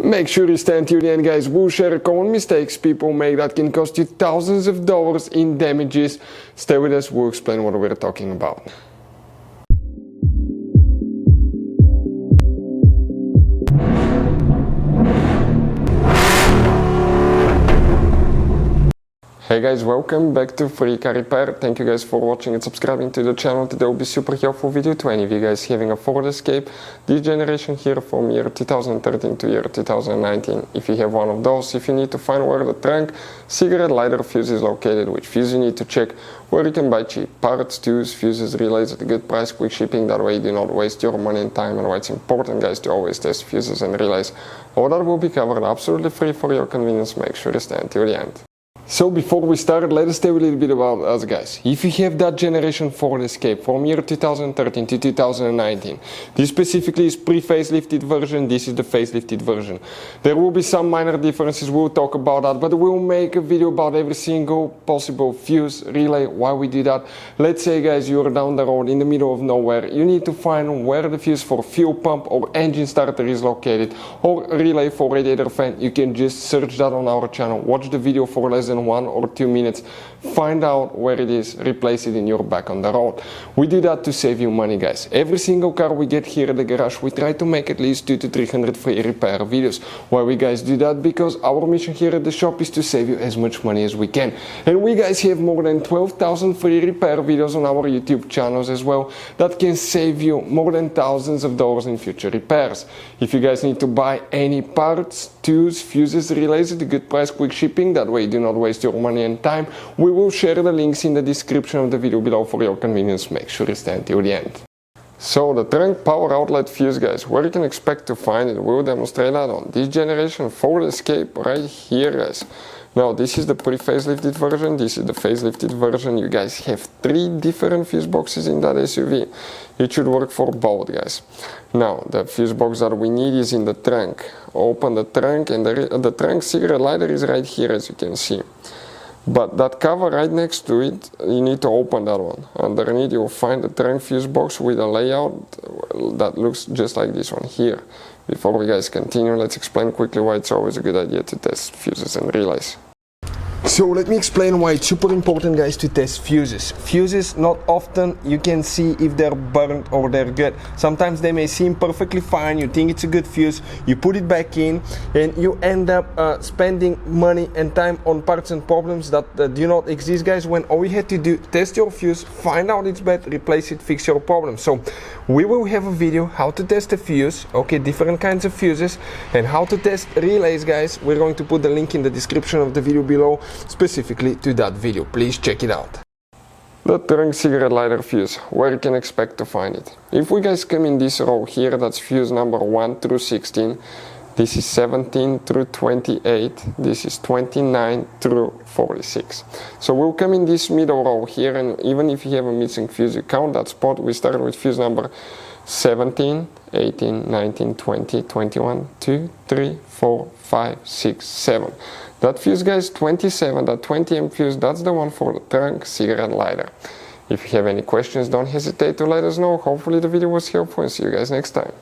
Make sure you stand till the end, guys. We'll share common mistakes people make that can cost you thousands of dollars in damages. Stay with us, we'll explain what we're talking about. Hey guys, welcome back to Free Car Repair. Thank you guys for watching and subscribing to the channel. Today will be super helpful video to any of you guys having a Ford Escape this generation here from year 2013 to year 2019. If you have one of those, if you need to find where the trunk, cigarette lighter fuse is located, which fuse you need to check, where you can buy cheap parts, tools, fuses, relays at a good price, quick shipping, that way you do not waste your money and time, and why it's important, guys, to always test fuses and relays. All that will be covered absolutely free for your convenience. Make sure you stay until the end. So before we start, let us tell you a little bit about us, guys. If you have that generation Ford Escape from year 2013 to 2019, this specifically is pre-facelifted version, this is the facelifted version. There will be some minor differences, we'll talk about that, but we'll make a video about every single possible fuse, relay, why we do that. Let's say, guys, you're down the road in the middle of nowhere, you need to find where the fuse for fuel pump or engine starter is located, or relay for radiator fan. You can just search that on our channel, watch the video for less than 1 or 2 minutes, find out where it is, replace it in your back on the road. We do that to save you money, guys. Every single car we get here at the garage, we try to make at least 200 to 300 free repair videos. Why we guys do that? Because our mission here at the shop is to save you as much money as we can. And we guys have more than 12,000 free repair videos on our YouTube channels as well that can save you more than thousands of dollars in future repairs. If you guys need to buy any parts, tools, fuses, relays at a good price, quick shipping, that way you do not waste your money and time, we will share the links in the description of the video below for your convenience. Make sure you stay until the end. So the trunk power outlet fuse, guys, where you can expect to find it, we'll demonstrate that on this generation Ford Escape right here, guys. Now this is the pre-facelifted version, this is the facelifted version. You guys have 3 different fuse boxes in that SUV. It should work for both, guys. Now the fuse box that we need is in the trunk. Open the trunk, and the trunk cigarette lighter is right here, as you can see. But that cover right next to it, you need to open that one. Underneath you'll find the trunk fuse box with a layout that looks just like this one here. Before we guys continue, let's explain quickly why it's always a good idea to test fuses and relays. So let me explain why it's super important, guys, to test fuses. Fuses, not often you can see if they're burnt or they're good. Sometimes they may seem perfectly fine, you think it's a good fuse, you put it back in, and you end up spending money and time on parts and problems that do not exist, guys, when all you had to do, test your fuse, find out it's bad, replace it, fix your problem. So we will have a video how to test a fuse, okay, different kinds of fuses, and how to test relays, guys. We're going to put the link in the description of the video below, specifically to that video. Please check it out. The trunk cigarette lighter fuse, where you can expect to find it. If we guys come in this row here, that's fuse number 1 through 16. This is 17 through 28. This is 29 through 46. So we'll come in this middle row here, and even if you have a missing fuse, you count that spot. We start with fuse number 17, 18, 19, 20, 21, 2, 3, 4, 5, 6, 7. That fuse, guys, 27, that 20 amp fuse, that's the one for the trunk cigarette lighter. If you have any questions, don't hesitate to let us know. Hopefully the video was helpful, and see you guys next time.